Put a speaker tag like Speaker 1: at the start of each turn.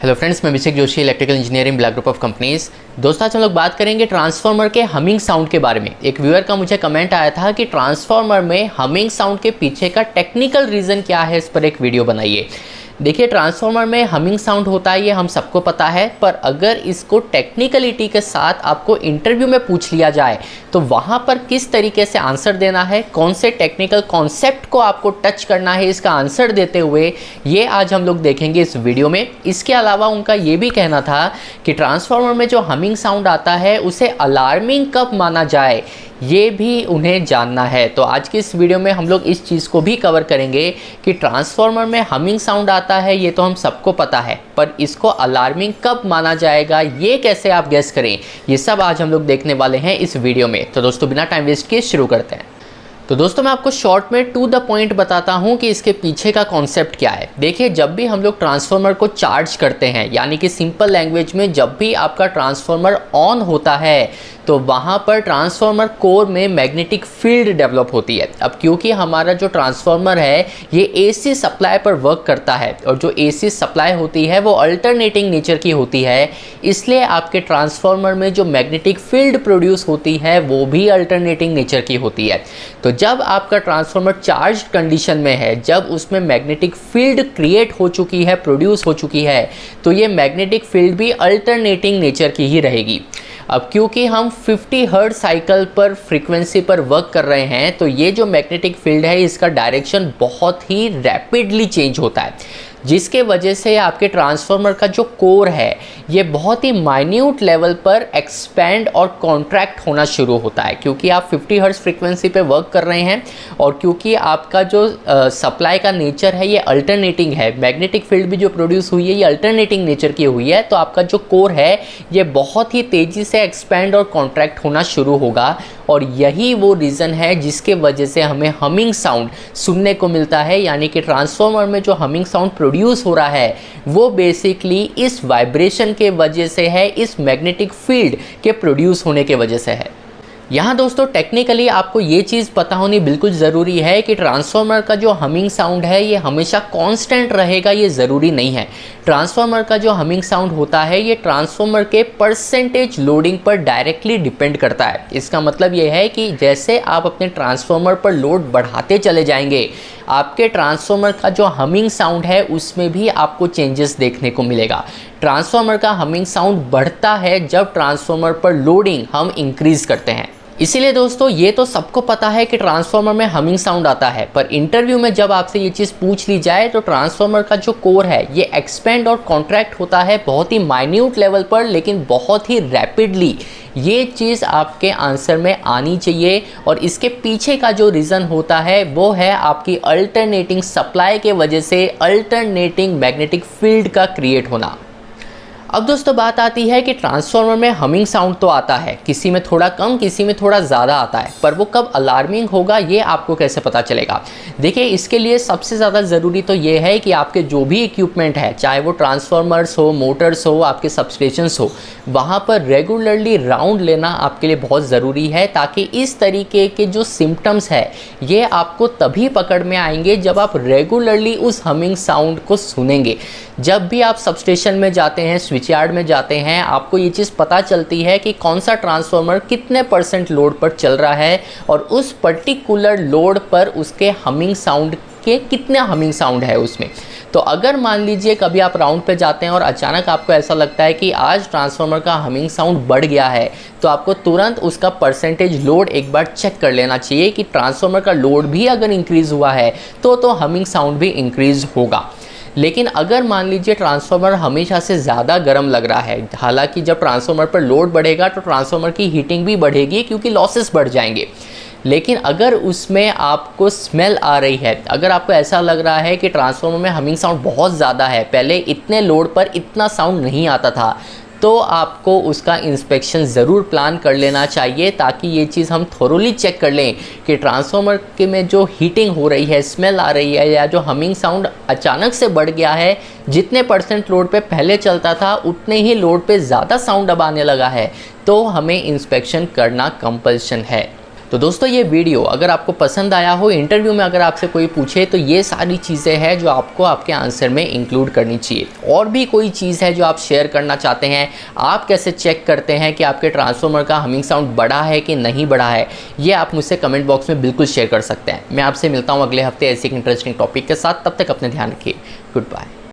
Speaker 1: Hello friends, मैं Abhishek Joshi, electrical engineering black group of companies. दोस्तों, आज हम लोग बात करेंगे ट्रांसफार्मर के हमिंग साउंड के बारे में। एक व्यूअर का मुझे कमेंट आया था कि ट्रांसफार्मर में हमिंग साउंड के पीछे का टेक्निकल रीज़न क्या है, इस पर एक वीडियो बनाइए। देखिए, ट्रांसफार्मर में हमिंग साउंड होता है, ये हम सबको पता है, पर अगर इसको टेक्निकलिटी के साथ आपको इंटरव्यू में पूछ लिया जाए तो वहाँ पर किस तरीके से आंसर देना है, कौन से टेक्निकल कॉन्सेप्ट को आपको टच करना है इसका आंसर देते हुए, ये आज हम लोग देखेंगे इस वीडियो में। इसके अलावा उनका ये भी कहना था कि ट्रांसफार्मर में जो हमिंग साउंड आता है उसे अलार्मिंग कब माना जाए, ये भी उन्हें जानना है। तो आज की इस वीडियो में हम लोग इस चीज़ को भी कवर करेंगे कि ट्रांसफार्मर में हमिंग साउंड आता है, ये तो हम सबको पता है, पर इसको अलार्मिंग कब माना जाएगा, ये कैसे आप गेस करें, ये सब आज हम लोग देखने वाले हैं इस वीडियो में। तो दोस्तों, बिना टाइम वेस्ट किए शुरू करते हैं। तो दोस्तों, मैं आपको शॉर्ट में टू द पॉइंट बताता हूं कि इसके पीछे का कॉन्सेप्ट क्या है। देखिए, जब भी हम लोग ट्रांसफार्मर को चार्ज करते हैं, यानी कि सिंपल लैंग्वेज में जब भी आपका ट्रांसफार्मर ऑन होता है तो वहाँ पर ट्रांसफार्मर कोर में मैग्नेटिक फील्ड डेवलप होती है। अब क्योंकि हमारा जो ट्रांसफार्मर है ये एसी सप्लाई पर वर्क करता है और जो एसी सप्लाई होती है वो अल्टरनेटिंग नेचर की होती है, इसलिए आपके ट्रांसफार्मर में जो मैग्नेटिक फील्ड प्रोड्यूस होती है वो भी अल्टरनेटिंग नेचर की होती है। तो जब आपका ट्रांसफार्मर चार्ज कंडीशन में है, जब उसमें मैग्नेटिक फील्ड क्रिएट हो चुकी है, प्रोड्यूस हो चुकी है, तो ये मैग्नेटिक फील्ड भी अल्टरनेटिंग नेचर की ही रहेगी। अब क्योंकि हम 50 हर्ट्ज साइकिल पर फ्रीक्वेंसी पर वर्क कर रहे हैं, तो ये जो मैग्नेटिक फील्ड है इसका डायरेक्शन बहुत ही रैपिडली चेंज होता है, जिसके वजह से आपके ट्रांसफार्मर का जो कोर है ये बहुत ही माइन्यूट लेवल पर एक्सपैंड और कॉन्ट्रैक्ट होना शुरू होता है। क्योंकि आप 50 हर्ट्ज फ्रीक्वेंसी पे वर्क कर रहे हैं और क्योंकि आपका जो सप्लाई का नेचर है ये अल्टरनेटिंग है, मैग्नेटिक फील्ड भी जो प्रोड्यूस हुई है ये अल्टरनेटिंग नेचर की हुई है, तो आपका जो कोर है ये बहुत ही तेज़ी से एक्सपैंड और कॉन्ट्रैक्ट होना शुरू होगा। और यही वो रीज़न है जिसके वजह से हमें हमिंग साउंड सुनने को मिलता है, यानी कि ट्रांसफार्मर में जो हमिंग साउंड प्रोड्यूस हो रहा है वो बेसिकली इस वाइब्रेशन के वजह से है, इस मैग्नेटिक फील्ड के प्रोड्यूस होने के वजह से है। यहाँ दोस्तों, टेक्निकली आपको ये चीज़ पता होनी बिल्कुल ज़रूरी है कि ट्रांसफार्मर का जो हमिंग साउंड है ये हमेशा कांस्टेंट रहेगा, ये ज़रूरी नहीं है। ट्रांसफार्मर का जो हमिंग साउंड होता है ये ट्रांसफार्मर के परसेंटेज लोडिंग पर डायरेक्टली डिपेंड करता है। इसका मतलब ये है कि जैसे आप अपने ट्रांसफार्मर पर लोड बढ़ाते चले जाएंगे, आपके ट्रांसफार्मर का जो हमिंग साउंड है उसमें भी आपको चेंजेस देखने को मिलेगा। ट्रांसफार्मर का हमिंग साउंड बढ़ता है जब ट्रांसफार्मर पर लोडिंग हम इंक्रीज़ करते हैं। इसीलिए दोस्तों, ये तो सबको पता है कि ट्रांसफार्मर में हमिंग साउंड आता है, पर इंटरव्यू में जब आपसे ये चीज़ पूछ ली जाए तो ट्रांसफार्मर का जो कोर है ये एक्सपेंड और कॉन्ट्रैक्ट होता है बहुत ही माइन्यूट लेवल पर, लेकिन बहुत ही रैपिडली। ये चीज़ आपके आंसर में आनी चाहिए और इसके पीछे का जो रीज़न होता है वो है आपकी अल्टरनेटिंग सप्लाई के वजह से अल्टरनेटिंग मैग्नेटिक फील्ड का क्रिएट होना। अब दोस्तों, बात आती है कि ट्रांसफार्मर में हमिंग साउंड तो आता है, किसी में थोड़ा कम, किसी में थोड़ा ज़्यादा आता है, पर वो कब अलार्मिंग होगा ये आपको कैसे पता चलेगा। देखिए, इसके लिए सबसे ज़्यादा ज़रूरी तो ये है कि आपके जो भी इक्विपमेंट है, चाहे वो ट्रांसफार्मर्स हो, मोटर्स हो, आपके सबस्टेशंस हो, वहाँ पर रेगुलरली राउंड लेना आपके लिए बहुत ज़रूरी है, ताकि इस तरीके के जो सिम्टम्स है ये आपको तभी पकड़ में आएंगे जब आप रेगुलरली उस हमिंग साउंड को सुनेंगे। जब भी आप सबस्टेशन में जाते हैं, स्विच यार्ड में जाते हैं, आपको ये चीज़ पता चलती है कि कौन सा ट्रांसफार्मर कितने % लोड पर चल रहा है और उस पर्टिकुलर लोड पर उसके हमिंग साउंड के कितने हमिंग साउंड है उसमें। तो अगर मान लीजिए कभी आप राउंड पे जाते हैं और अचानक आपको ऐसा लगता है कि आज ट्रांसफार्मर का हमिंग साउंड बढ़ गया है, तो आपको तुरंत उसका परसेंटेज लोड एक बार चेक कर लेना चाहिए कि ट्रांसफार्मर का लोड भी अगर इंक्रीज़ हुआ है तो हमिंग साउंड भी इंक्रीज़ होगा। लेकिन अगर मान लीजिए ट्रांसफार्मर हमेशा से ज़्यादा गर्म लग रहा है, हालांकि जब ट्रांसफार्मर पर लोड बढ़ेगा तो ट्रांसफार्मर की हीटिंग भी बढ़ेगी क्योंकि लॉसेस बढ़ जाएंगे, लेकिन अगर उसमें आपको स्मेल आ रही है, अगर आपको ऐसा लग रहा है कि ट्रांसफार्मर में हमिंग साउंड बहुत ज़्यादा है, पहले इतने लोड पर इतना साउंड नहीं आता था, तो आपको उसका इंस्पेक्शन ज़रूर प्लान कर लेना चाहिए, ताकि ये चीज़ हम थोरोली चेक कर लें कि ट्रांसफार्मर के में जो हीटिंग हो रही है, स्मेल आ रही है, या जो हमिंग साउंड अचानक से बढ़ गया है, जितने % लोड पे पहले चलता था उतने ही लोड पे ज़्यादा साउंड अब आने लगा है, तो हमें इंस्पेक्शन करना कंपल्शन है। तो दोस्तों ये वीडियो अगर आपको पसंद आया हो, इंटरव्यू में अगर आपसे कोई पूछे तो ये सारी चीज़ें हैं जो आपको आपके आंसर में इंक्लूड करनी चाहिए। और भी कोई चीज़ है जो आप शेयर करना चाहते हैं, आप कैसे चेक करते हैं कि आपके ट्रांसफार्मर का हमिंग साउंड बढ़ा है कि नहीं बढ़ा है, ये आप मुझसे कमेंट बॉक्स में बिल्कुल शेयर कर सकते हैं। मैं आपसे मिलता हूँ अगले हफ्ते ऐसे एक इंटरेस्टिंग टॉपिक के साथ। तब तक अपने ध्यान रखिए। Good bye.